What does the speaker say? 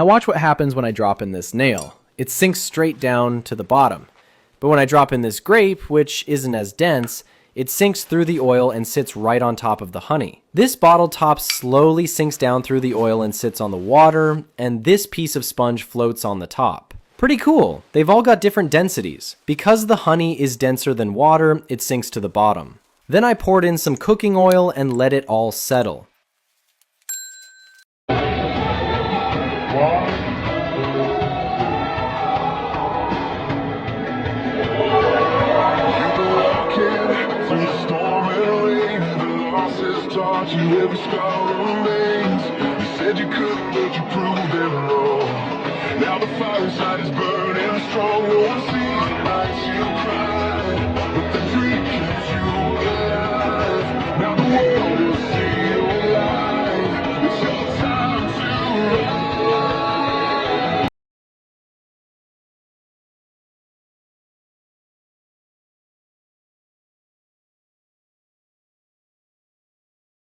Now watch what happens when I drop in this nail. It sinks straight down to the bottom. But when I drop in this grape, which isn't as dense, it sinks through the oil and sits right on top of the honey. This bottle top slowly sinks down through the oil and sits on the water, and this piece of sponge floats on the top. Pretty cool. They've all got different densities. Because the honey is denser than water, it sinks to the bottom. Then I poured in some cooking oil and let it all settle. You every scar remains. You said you couldn't, but you proved them wrong. Now the fire inside is burning strong. No one sees